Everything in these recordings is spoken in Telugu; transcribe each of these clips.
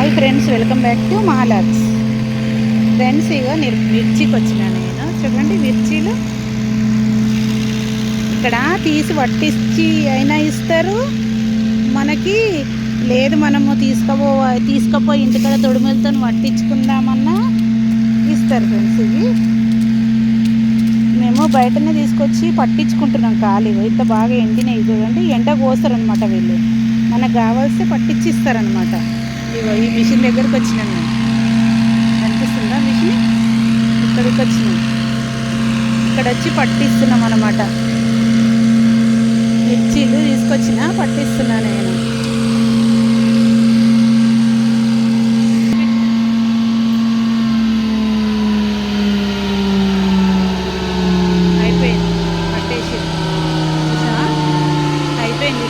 Hi friends, welcome back to మహాలక్స్. ఫ్రెండ్స్, ఇగో మిర్చికి వచ్చిన నేను. చూడండి మిర్చీలు ఇక్కడ తీసి పట్టించి అయినా ఇస్తారు మనకి. లేదు మనము తీసుకుపోయి ఇంటికాడ తొడిమెలతో పట్టించుకుందామన్నా ఇస్తారు ఫ్రెండ్స్. ఇవి మేము బయటనే తీసుకొచ్చి పట్టించుకుంటున్నాం. ఖాళీగా ఇంత బాగా ఎండినవి చూడండి. ఎండ కోస్తారనమాట వీళ్ళు. మనకు కావాల్సి పట్టించి ఇస్తారనమాట. ఇగో ఈ మిషన్ దగ్గరకు వచ్చినాం మేము. కనిపిస్తుందా మిషన్? ఇక్కడికి వచ్చినాం. ఇక్కడ వచ్చి పట్టిస్తున్నాం అన్నమాట. మిర్చీలు తీసుకొచ్చిన పట్టిస్తున్నా నేను. అయిపోయింది పట్టేసి. అయిపోయింది.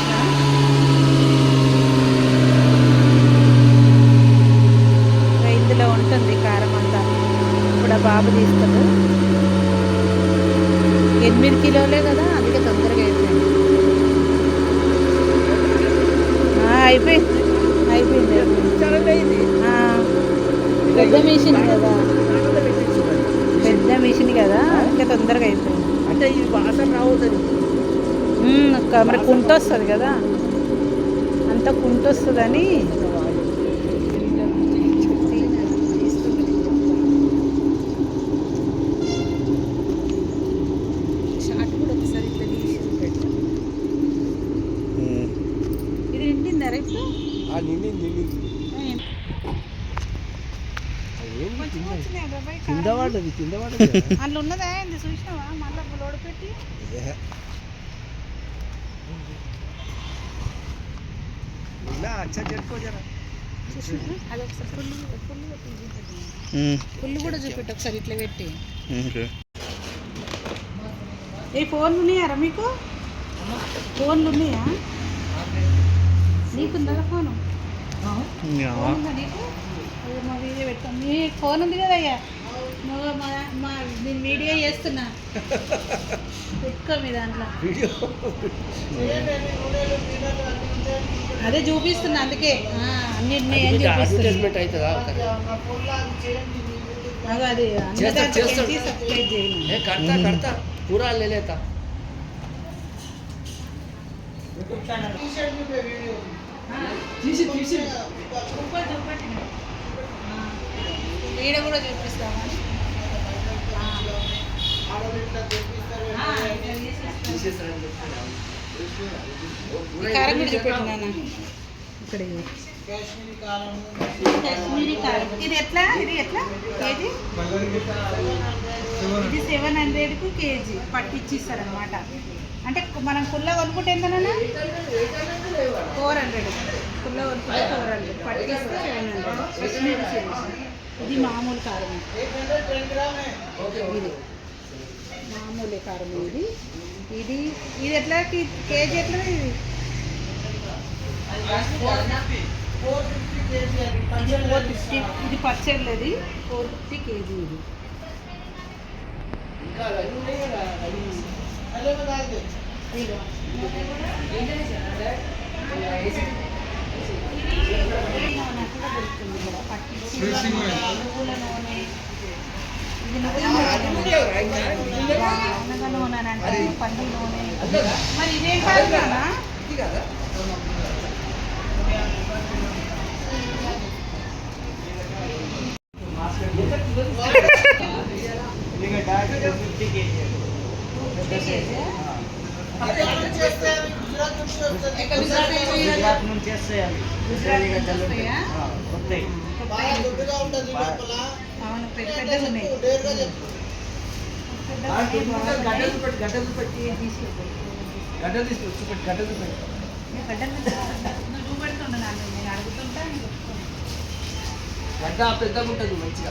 ఇందులో ఉంటుంది కారం అంతా. ఇప్పుడు ఆ బాబు తీస్తాడు. 8 కిలోలే కదా, అందుకే తొందరగా అయిపోయింది. అయిపోయింది. పెద్ద మిషన్ కదా, అందుకే తొందరగా అయిపోయింది. అంటే ఇది వాసన రావుతుంది. మరి కుంట వస్తుంది కదా, అంత కుంట వస్తుందని. ఇది నిండిందా రేపు? కింద పడ్డది అందులో ఉన్నదా? చూసినావా? మళ్ళీ లోడ్ పెట్టి అది ఒకసారి ఫుల్ కూడా చూపెట్టు ఒకసారి ఇట్లా పెట్టి. ఏ ఫోన్లు ఉన్నాయారా మీకు? ఫోన్లు ఉన్నాయా? నీకుందా ఫోను? నీకు మా వీడియో పెడతాం. నీ ఫోన్ ఉంది కదా అయ్యా, నువ్వు నేను వీడియో చేస్తున్నా, పెట్టుకో మీ దాంట్లో. అదే చూపిస్తున్నా, అందుకే అన్నింటినీ ఏం చూపిస్తున్నా. అది సబ్స్క్రైబ్ చేయండి. पूरा ले लेता ఈడ కూడా చూపిస్తామా? కారం కూడా చూపెట్టినా ఇక్కడ. కాశ్మీరీ కారం ఇది ఎట్లా కేజీ? ఇది 700కు కేజీ పట్టిచ్చిస్తారనమాట. అంటే మనం కుల్ల కొనుక్కుంటే ఎంతనన్నా 400. కుల్ల కొనుక్కుంటే 400, పట్టిస్తే 700. కాశ్మీరీ చిల్లీ. ఇది మామూలు కారం, ఇది మామూలు కారం. ఇది ఎట్లా కేజీ? ఎట్లా ఇది? 450. ఇది పచ్చళ్ళది 450 కేజీ. ఇది నువ్వుల నూనె. ఇది నూనె అంటే పల్లి నూనె. మరి ఇదేం కాదు కదా? అవును, పెద్దగా ఉన్నాయి. గడ్డలు చూపెడుతుండ నేను అడుగుతుంటా. గడ్డ పెద్దగా ఉంటుంది మంచిగా.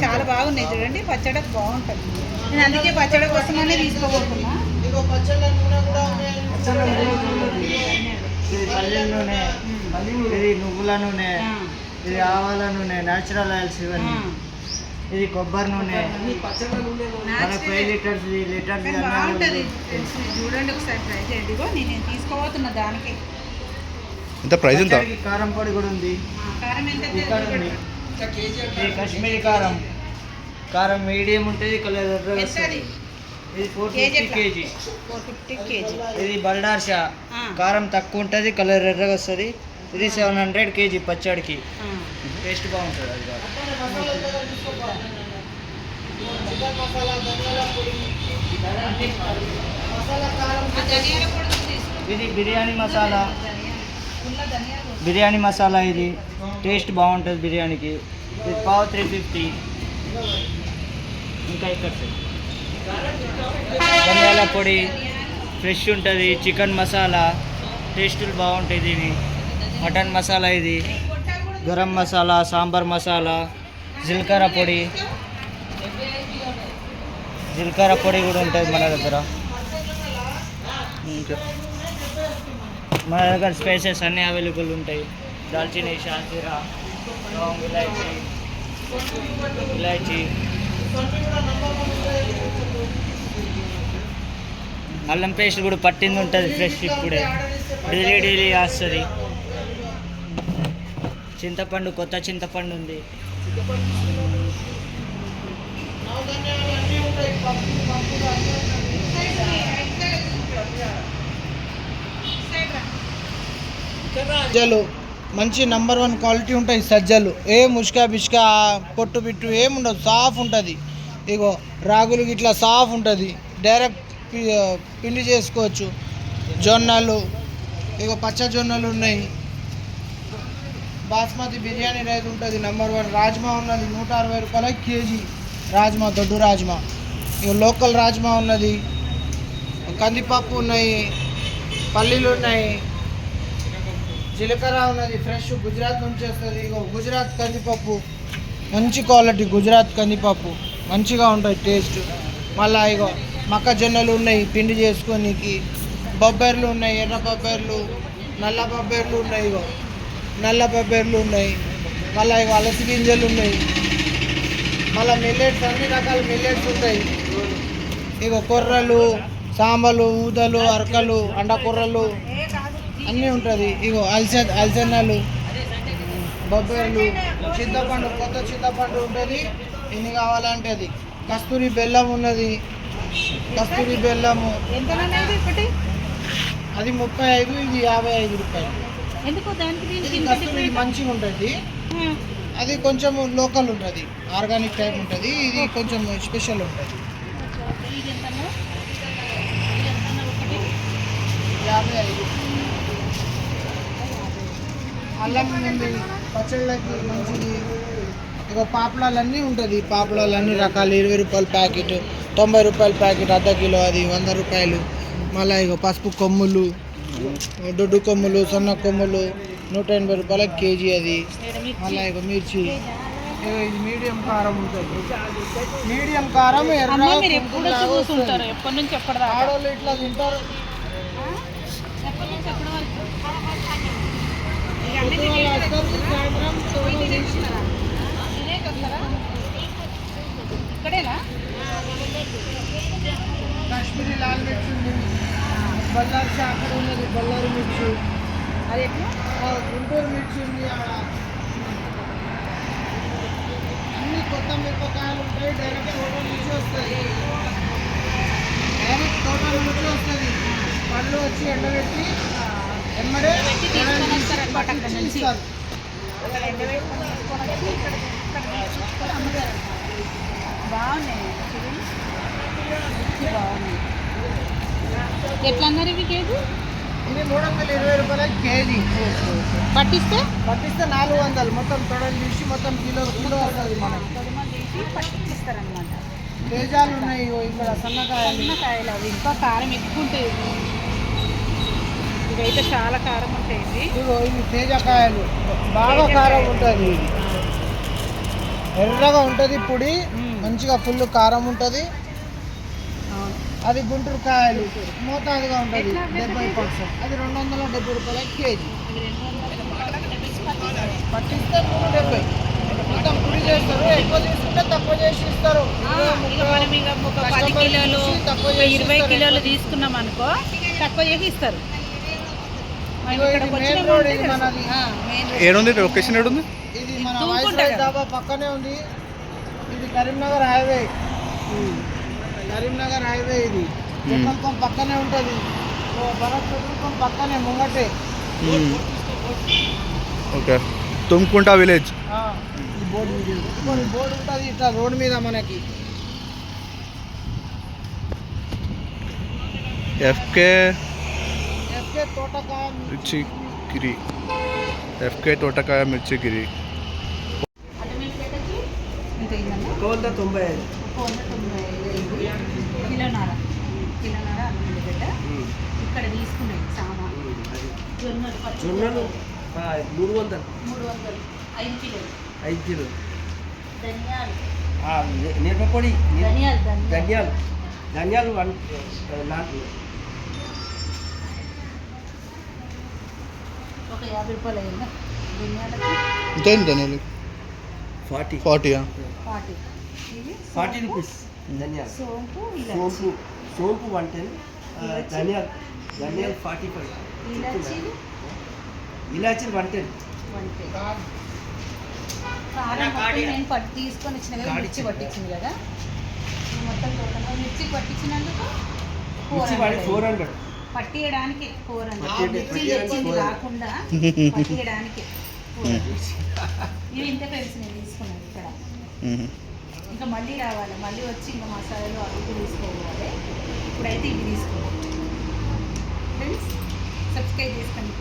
చాలా బాగున్నాయి చూడండి. పచ్చడికి బాగుంటుంది. నేను అందుకే పచ్చడి కోసమనే తీసుకోబోతున్నా. ఇది పల్లీల నూనె, ఇది నువ్వుల నూనె, ఇది ఆవాల నూనె, న్యాచురల్ ఆయిల్స్ ఇవన్నీ. ఇది కొబ్బరి నూనె, మనకు 5 లీటర్స్ లీటర్స్. బాగుంటుంది చూడండి, ఒకసారి ట్రై చేయండి. నేను తీసుకోబోతున్నా దానికి. ఎంత ప్రైస్ ఎంత? పచ్చడికి కారం పొడి కూడా ఉంది. కారం ఎంత ఇక్కడ ఉంది. ఇది కాశ్మీరీ కారం. కారం మీడియం ఉంటుంది, కలర్ ఎర్రగా వస్తుంది. ఇది 450 కేజీ. 450 కేజీ. ఇది బల్డార్ షా. కారం తక్కువ ఉంటుంది, కలర్ ఎర్రగా వస్తుంది. ఇది 700 కేజీ పచ్చడికి. టేస్ట్ బాగుంటుంది అది కాదు. ఇది బిర్యానీ మసాలా. బిర్యానీ మసాలా ఇది టేస్ట్ బాగుంటుంది బిర్యానీకి. ఇది పావు 350. ఇంకా ఇక్కడ ధనియాల పొడి ఫ్రెష్ ఉంటుంది. చికెన్ మసాలా టేస్టులు బాగుంటాయి. దీని మటన్ మసాలా, ఇది గరం మసాలా, సాంబార్ మసాలా, జీలకర్ర పొడి. జీలకర్ర పొడి కూడా ఉంటుంది మన దగ్గర. మన దగ్గర స్పైసెస్ అన్నీ అవైలబుల్ ఉంటాయి. దాల్చిన, షాజీరా, లవంగ్, ఇలాచీ. అల్లం పేస్ట్ కూడా పట్టింది ఉంటుంది ఫ్రెష్, ఇప్పుడే డైలీ వస్తుంది. చింతపండు, కొత్త చింతపండు ఉంది. సజ్జలు మంచి నంబర్ 1 క్వాలిటీ ఉంటాయి సజ్జలు. ఏ ముష్కా బిష్కా పొట్టు బిట్టు ఏముండదు, సాఫ్ ఉంటుంది. ఇగో రాగులు ఇట్లా సాఫ్ ఉంటుంది, డైరెక్ట్ పిండి చేసుకోవచ్చు. జొన్నలు, ఇగో పచ్చ జొన్నలు ఉన్నాయి. బాస్మతి బిర్యానీ రైస్ ఉంటుంది నంబర్ 1. రాజ్మా ఉన్నది 160 రూపాయల కేజీ. రాజ్మా, దొడ్డు రాజ్మా. ఇక లోకల్ రాజ్మా ఉన్నది. కందిపప్పు ఉన్నాయి, పల్లీలు ఉన్నాయి, జీలకర్ర ఉన్నది ఫ్రెష్, గుజరాత్ నుంచి వస్తుంది. ఇగో గుజరాత్ కందిపప్పు, మంచి క్వాలిటీ గుజరాత్ కందిపప్పు, మంచిగా ఉంటుంది టేస్ట్. మళ్ళీ ఇగో మొక్కజొన్నలు ఉన్నాయి పిండి చేసుకోనికి. బొబ్బర్లు ఉన్నాయి, ఎర్ర బొబ్బర్లు, నల్ల బొబ్బర్లు ఉన్నాయి. ఇగో నల్ల బొబ్బర్లు ఉన్నాయి. మళ్ళీ ఇగో అలసి గింజలు ఉన్నాయి. మళ్ళీ మిల్లెట్స్, అన్ని రకాల మిల్లెట్స్ ఉంటాయి. ఇగో కొర్రలు, సాంబలు, ఊదలు, అరకలు, అండకొర్రలు అన్నీ ఉంటుంది. ఇగో అలసన్నలు, బొబ్బర్లు, చింతపండు, కొత్త చింతపండు ఉంటుంది. ఎన్ని కావాలంటే అది. కస్తూరి బెల్లం ఉన్నది. కస్తూరి బెల్లము అది 35, ఇది 55 రూపాయలు. ఇది కస్తూరి మంచిగా ఉంటుంది. అది కొంచెం లోకల్ ఉంటుంది, ఆర్గానిక్ టైప్ ఉంటుంది. ఇది కొంచెం స్పెషల్ ఉంటుంది. 55. అల్లం ఉంది పచ్చళ్ళకి మంచిది. ఇక పాపడాలు అన్నీ ఉంటుంది. పాపడాలు అన్ని రకాలు 20 రూపాయల ప్యాకెట్, 90 రూపాయల ప్యాకెట్, అర్ధ కిలో అది 100 రూపాయలు. మళ్ళీ ఇక పసుపు కొమ్ములు, దొడ్డు కొమ్ములు, సన్న కొమ్ములు 180 రూపాయల కేజీ అది. మళ్ళీ ఇక మిర్చి. ఇది మీడియం కారం ఉంటుంది. మీడియం కారం ఆడవాళ్ళు ఇట్లా తింటారు. కాశ్మీరీ లాల్ మిర్చి ఉంది, బల్లారి అక్కడ ఉన్నది బల్లారి మిర్చి, అది గుంటూరు మిర్చి ఉంది. అన్ని కొత్త మిరపకాయలు ఉంటాయి. డైరెక్ట్ తోట నుంచి వస్తుంది. పళ్ళు వచ్చి ఎండబెట్టి ఎమ్మడే ఇస్తారు. బాగున్నాయి, బాగున్నాయి. ఎట్లా అన్నారు ఇవి కేజీ? ఇది 320 రూపాయల కేజీ. పట్టిస్తే 400. మొత్తం తొడలు తీసి మొత్తం కిలో వస్తుంది. మనం తొడిమలు తీసి పట్టిస్తారనమాట. తేజాలు ఉన్నాయి ఇక్కడ, సన్నకాయలు. అవి ఇంకా కారం ఎక్కువ ఉంటాయి. ఇవైతే చాలా కారం ఉంటాయి. ఇవి తేజకాయలు, బాగా కారం ఉంటుంది. ఇది ఎర్రగా ఉంటుంది పొడి, మంచిగా ఫుల్ కారం ఉంటుంది. అది గుంటూరు కాయలు, మోతాదుగా ఉంటుంది 70%. అది 270 రూపాయల కేజీ. పట్టిస్తే 170. మొత్తం పొడి చేస్తారు. ఎక్కువ తీసుకుంటే తక్కువ చేసి ఇస్తారు. మనం ఇక ఒక 10 కిలోలు 20 కిలోలు తీసుకున్నాం అనుకో, తక్కువ చేసి ఇస్తారు. ఇగో ఇది మెయిన్ రోడ్, ఇది మనది. ఏడుంది లొకేషన్ ఏడుంది? ఇది మన తుమ్ముకుంటా వైస్రాయ్ కదా. దాబా పక్కనే ఉంది. ఇది కరీంనగర్ హైవే, కరీంనగర్ హైవే. ఇది పెట్రోల్ పంప్ పక్కనే ఉంటుంది. భరత్ పెట్రోల్ పంప్ పక్కనే ముంగటే. Okay, Tumkunta village. ఈ బోర్డు ఉంటుంది ఇట్లా రోడ్ మీద మనకి. ఎఫ్కే ఎఫ్కే తోటకాయ మిర్చిగిరి, ఎఫ్కే తోటకాయ మిర్చిగిరి. అటమేటికి ఎంత అయిందన్న? 195. 195 కిలోన్నర అన్నమాట. ఇక్కడ తీసుకున్నాయి సామాన్. జొన్నలు జొన్నలు 300. 300 5 కిలోలు. 5 కిలో ధనియాలు మిరపపొడి, ధనియాలు ధనియాలు 1 ఒక 50 రూపాయలు అయిందా ధనియాలకి? ఎంత అయింది ధనియాలు? 40. 40. 40. ఇవి 40 రూపీస్ ధనియాలు. సోంపు ఇలాచి సోంపు 110. ధనియాలు 45. ఇలాచీలు ఇలాచీ 110. 110. కారం మొత్తం నేను తీసుకొని వచ్చిన కదా, మిర్చి పట్టించింది కదా. ఈ మొత్తం టోటల్గా మిర్చి పట్టించినందుకు 400. పట్టియడానికి 400. మిర్చి తెచ్చింది కాకుండా పట్టియడానికి 400. ఇవి ఇంత ఫ్రెండ్స్ నేను తీసుకున్నాను ఇక్కడ. ఇంకా మళ్ళీ రావాలి, మళ్ళీ వచ్చి ఇంకా మసాలాలు అవి తీసుకోవాలి. ఇప్పుడైతే ఇవి తీసుకోవాలి ఫ్రెండ్స్. సబ్స్క్రైబ్ చేసుకోండి.